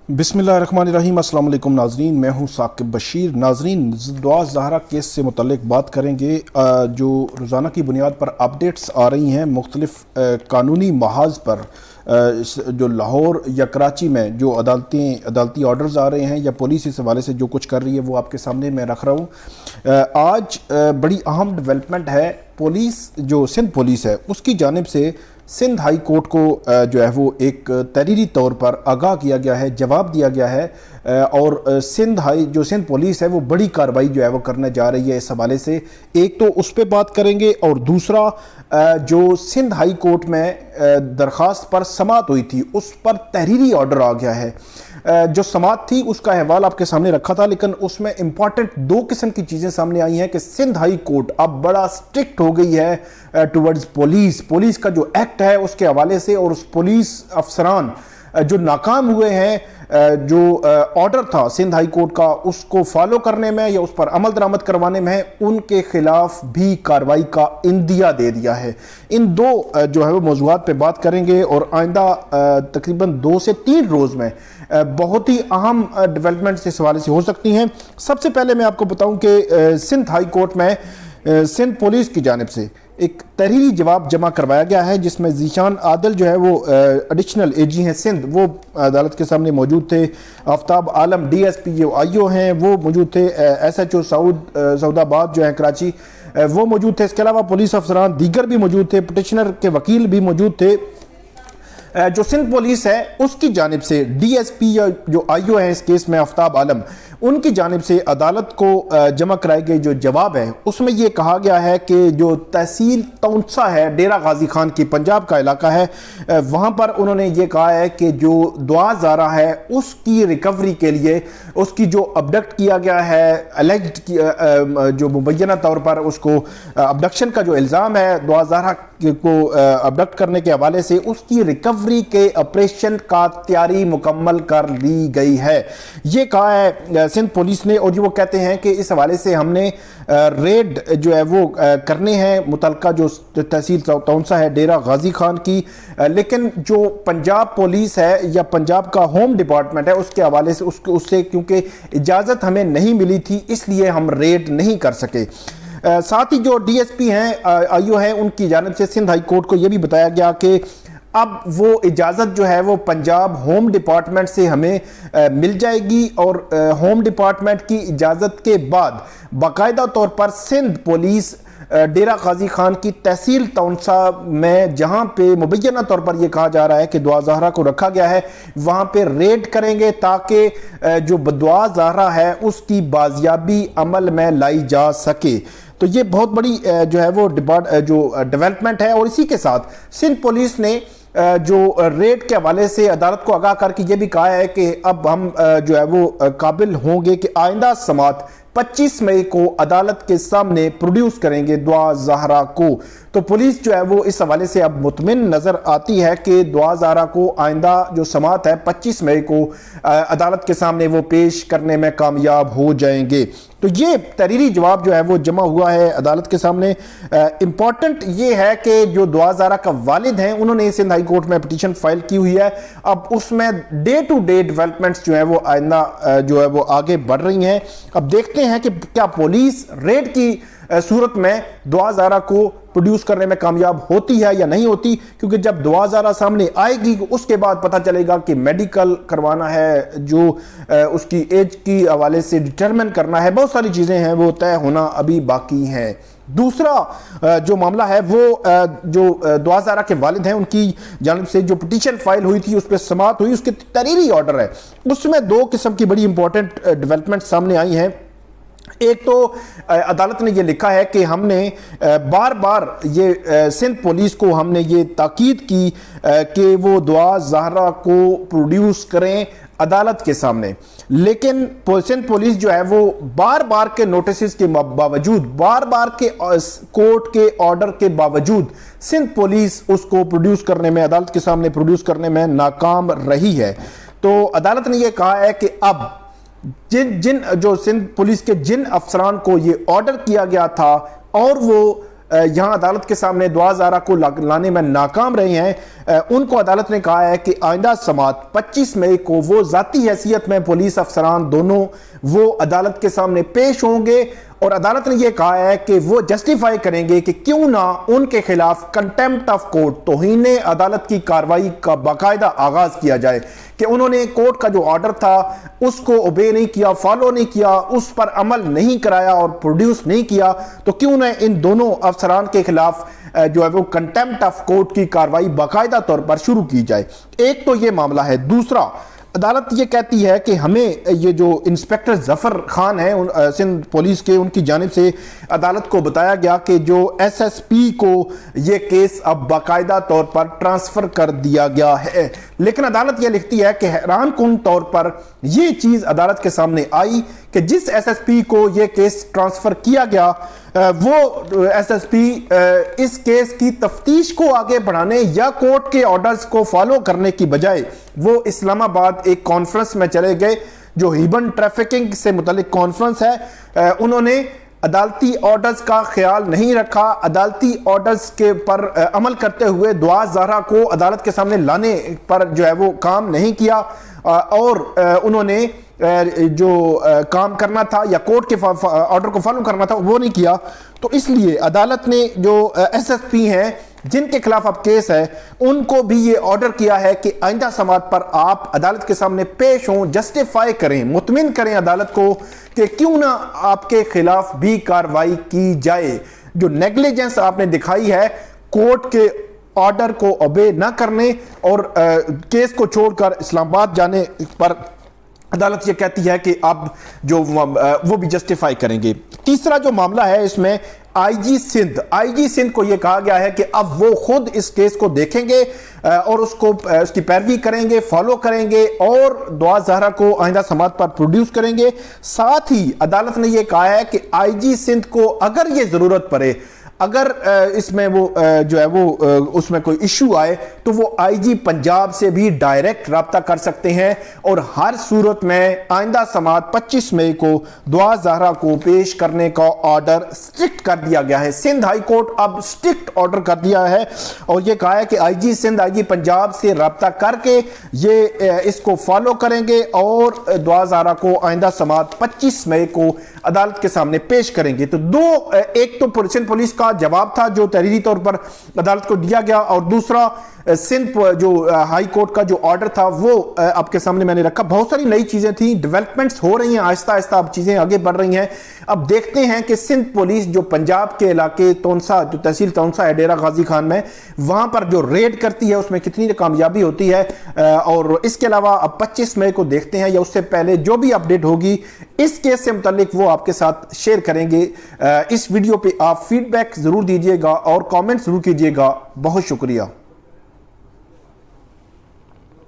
बिस्मिल्लाहिर्रहमानिर्रहीम। अस्सलाम वालेकुम नाजरीन, मैं हूं साकिब बशीर। नाजरीन, दुआ ज़हरा केस से मुतल्लिक बात करेंगे। जो रोज़ाना की बुनियाद पर अपडेट्स आ रही हैं मुख्तलिफ़ कानूनी महाज पर, जो लाहौर या कराची में जो अदालती ऑर्डर्स आ रहे हैं या पुलिस इस हवाले से जो कुछ कर रही है वो आपके सामने मैं रख रहा हूँ। आज बड़ी अहम डेवलपमेंट है। पुलिस जो सिंध पुलिस है उसकी जानिब से सिंध हाई कोर्ट को जो है वो एक तहरीरी तौर पर आगाह किया गया है, जवाब दिया गया है और सिंध पुलिस है वो बड़ी कार्रवाई जो है वो करने जा रही है इस हवाले से। एक तो उस पर बात करेंगे और दूसरा जो सिंध हाई कोर्ट में दरख्वास्त पर समाअत हुई थी उस पर तहरीरी ऑर्डर आ गया है। जो समाअत थी उसका अहवाल आपके सामने रखा था, लेकिन उसमें इंपॉर्टेंट दो किस्म की चीज़ें सामने आई हैं कि सिंध हाई कोर्ट अब बड़ा स्ट्रिक्ट हो गई है टुवर्ड्स पुलिस का जो एक्ट है उसके हवाले से, और उस पुलिस अफसरान जो नाकाम हुए हैं जो ऑर्डर था सिंध हाई कोर्ट का उसको फॉलो करने में या उस पर अमल दरामद करवाने में, उनके खिलाफ भी कार्रवाई का इंदिया दे दिया है। इन दो जो है वो मौज़ूआत पे बात करेंगे और आइंदा तकरीबन 2 से 3 रोज़ में बहुत ही अहम डेवलपमेंट्स इस हवाले से हो सकती हैं। सबसे पहले मैं आपको बताऊं कि सिंध हाई कोर्ट में सिंध पुलिस की जानिब से एक तहरीरी जवाब जमा करवाया गया है जिसमें ज़ीशान आदिल जो है वो एडिशनल एजी हैं सिंध, वो अदालत के सामने मौजूद थे। आफ्ताब आलम DSP जो IO हैं वो मौजूद थे। SHO सऊदाबाद जो है कराची वो मौजूद थे। इसके अलावा पुलिस अफसरान दीगर भी मौजूद थे, पिटिशनर के वकील भी मौजूद थे। जो सिंध पुलिस है उसकी जानिब से DSP या जो IO है इस केस में आफ्ताब आलम, उनकी जानिब से अदालत को जमा कराए गए जो जवाब है उसमें यह कहा गया है कि जो तहसील तौंसा है, डेरा गाजी खान की पंजाब का इलाका है, वहाँ पर उन्होंने ये कहा है कि जो दुआ ज़ारा है उसकी रिकवरी के लिए उसकी जो अबडक्ट किया गया है एलेज्ड जो मुबैना तौर पर उसको अबडक्शन का जो इल्ज़ाम है दुआ ज़ारा को अबडक्ट करने के हवाले से, उसकी रिकवरी के ऑपरेशन का तैयारी मुकम्मल कर ली गई है। ये कहा है सिंध पुलिस ने, और जो वो कहते हैं कि इस हवाले से हमने रेड जो है वो करने हैं मुतलका जो तहसील तौंसा है डेरा गाजी खान की, लेकिन जो पंजाब पुलिस है या पंजाब का होम डिपार्टमेंट है उसके हवाले से उससे क्योंकि इजाज़त हमें नहीं मिली थी इसलिए हम रेड नहीं कर सके। साथ ही जो DSP हैं IO हैं उनकी जानिब से सिंध हाई कोर्ट को यह भी बताया गया कि अब वो इजाज़त जो है वो पंजाब होम डिपार्टमेंट से हमें मिल जाएगी और होम डिपार्टमेंट की इजाज़त के बाद बाकायदा तौर पर सिंध पुलिस डेरा गाजी खान की तहसील तौंसा में जहां पे मुबैना तौर पर यह कहा जा रहा है कि दुआ ज़हरा को रखा गया है वहां पे रेड करेंगे ताकि जो दुआ ज़हरा है उसकी बाजियाबी अमल में लाई जा सके। तो ये बहुत बड़ी जो है वो डेवलपमेंट है। और इसी के साथ सिंध पुलिस ने जो रेड के हवाले से अदालत को आगाह करके ये भी कहा है कि अब हम जो है वो काबिल होंगे कि आइंदा समाअत 25 मई को अदालत के सामने प्रोड्यूस करेंगे दुआ ज़हरा को। तो पुलिस जो है वो इस हवाले से अब मुतमिन नज़र आती है कि दुआ ज़हरा को आइंदा जो समाअत है 25 मई को अदालत के सामने वो पेश करने में कामयाब हो जाएंगे। तो ये तहरीरी जवाब जो है वो जमा हुआ है अदालत के सामने। इम्पॉर्टेंट ये है कि जो दुआ ज़हरा का वालिद हैं उन्होंने सिंध हाई कोर्ट में पिटीशन फाइल की हुई है। अब उसमें डे टू डे डेवलपमेंट्स जो है वो आइंदा जो है वो आगे बढ़ रही हैं। अब देखते हैं कि क्या पुलिस रेड की सूरत में दुआ ज़हरा को प्रोड्यूस करने में कामयाब होती है या नहीं होती, क्योंकि जब दुआ ज़हरा सामने आएगी उसके बाद पता चलेगा कि मेडिकल करवाना है, जो उसकी एज की हवाले से डिटरमिन करना है, बहुत सारी चीज़ें हैं वो तय होना अभी बाकी हैं। दूसरा जो मामला है वो जो दुआ ज़हरा के वालिद हैं उनकी जानिब से जो पिटीशन फाइल हुई थी उस पर समाअत हुई, उसके तहरीरी ऑर्डर है उसमें 2 किस्म की बड़ी इंपॉर्टेंट डेवलपमेंट सामने आई हैं। एक तो अदालत ने ये लिखा है कि हमने बार बार ये सिंध पुलिस को हमने ये ताकीद की कि वो दुआ ज़हरा को प्रोड्यूस करें अदालत के सामने, लेकिन सिंध पुलिस जो है वो बार बार के नोटिस के बावजूद, बार बार के कोर्ट के ऑर्डर के बावजूद सिंध पुलिस उसको प्रोड्यूस करने में, अदालत के सामने प्रोड्यूस करने में नाकाम रही है। तो अदालत ने ये कहा है कि अब जो सिंध पुलिस के जिन अफसरान को ये ऑर्डर किया गया था और वो यहां अदालत के सामने दुआ ज़हरा को लाने में नाकाम रहे हैं, उनको अदालत ने कहा है कि आइंदा समात 25 मई को वो जाती हैसियत में पुलिस अफसरान दोनों वो अदालत के सामने पेश होंगे और अदालत ने यह कहा है कि वो जस्टिफाई करेंगे कि क्यों ना उनके खिलाफ कंटेम्प्ट ऑफ कोर्ट, तौहीन अदालत की कार्रवाई का बाकायदा आगाज किया जाए कि उन्होंने कोर्ट का जो ऑर्डर था उसको ओबे नहीं किया, फॉलो नहीं किया, उस पर अमल नहीं कराया और प्रोड्यूस नहीं किया, तो क्यों ना इन दोनों अफसरान के खिलाफ जो है वो कंटेम्प्ट ऑफ कोर्ट की कार्रवाई बाकायदा तौर पर शुरू की जाए। एक तो ये मामला है। दूसरा, अदालत ये कहती है कि हमें ये जो इंस्पेक्टर जफर खान है सिंध पुलिस के, उनकी जानिब से अदालत को बताया गया कि जो एसएसपी को ये केस अब बाकायदा तौर पर ट्रांसफर कर दिया गया है, लेकिन अदालत ये लिखती है कि हैरान कुन तौर पर ये चीज अदालत के सामने आई कि जिस एसएसपी को ये केस ट्रांसफर किया गया वो एसएसपी इस केस की तफ्तीश को आगे बढ़ाने या कोर्ट के ऑर्डर्स को फॉलो करने की बजाय वो इस्लामाबाद एक कॉन्फ्रेंस में चले गए जो ह्यूमन ट्रैफिकिंग से मुतालिक कॉन्फ्रेंस है। उन्होंने अदालती ऑर्डर्स का ख्याल नहीं रखा, अदालती ऑर्डर्स के पर अमल करते हुए दुआ ज़हरा को अदालत के सामने लाने पर जो है वो काम नहीं किया और उन्होंने जो काम करना था या कोर्ट के ऑर्डर को फॉलो करना था वो नहीं किया। तो इसलिए अदालत ने जो एसएसपी हैं जिनके खिलाफ अब केस है उनको भी ये ऑर्डर किया है कि आइंदा समात पर आप अदालत के सामने पेश हों, जस्टिफाई करें, मुतमिन करें अदालत को कि क्यों ना आपके खिलाफ भी कार्रवाई की जाए। जो नेग्लिजेंस आपने दिखाई है कोर्ट के ऑर्डर को ओबे ना करने और केस को छोड़कर इस्लामाबाद जाने पर अदालत ये कहती है कि अब जो वो भी जस्टिफाई करेंगे। तीसरा जो मामला है इसमें आईजी सिंध को यह कहा गया है कि अब वो खुद इस केस को देखेंगे और उसकी पैरवी करेंगे, फॉलो करेंगे और दुआ ज़हरा को आइंदा समात पर प्रोड्यूस करेंगे। साथ ही अदालत ने यह कहा है कि आईजी सिंध को अगर ये जरूरत पड़े, अगर इसमें वो जो है वो उसमें कोई इशू आए तो वो आईजी पंजाब से भी डायरेक्ट राब्ता कर सकते हैं और हर सूरत में आइंदा समात 25 मई को दुआ ज़हरा को पेश करने का ऑर्डर स्ट्रिक्ट कर दिया गया है। सिंध हाई कोर्ट अब स्ट्रिक्ट ऑर्डर कर दिया है और ये कहा है कि आईजी सिंध आईजी पंजाब से राब्ता करके ये इसको फॉलो करेंगे और दुआ ज़हरा को आइंदा समात 25 मई को अदालत के सामने पेश करेंगे। तो एक तो सिंध पुलिस का जवाब था जो तहरीरी तौर पर अदालत को दिया गया और दूसरा सिंध जो हाई कोर्ट का जो ऑर्डर था वो आपके सामने मैंने रखा। बहुत सारी नई चीजें थी, डेवलपमेंट्स हो रही हैं, आहिस्ता आहिस्ता अब चीजें आगे बढ़ रही हैं। अब देखते हैं कि सिंध पुलिस जो पंजाब के इलाके तौंसा, जो तहसील तौंसा है डेरा गाजी खान में, वहां पर जो रेड करती है उसमें कितनी कामयाबी होती है। और इसके अलावा अब 25 मई को देखते हैं या उससे पहले जो भी अपडेट होगी इस केस से मुतालिक वो आपके साथ शेयर करेंगे। इस वीडियो पे आप फीडबैक जरूर दीजिएगा और कमेंट जरूर कीजिएगा। बहुत शुक्रिया।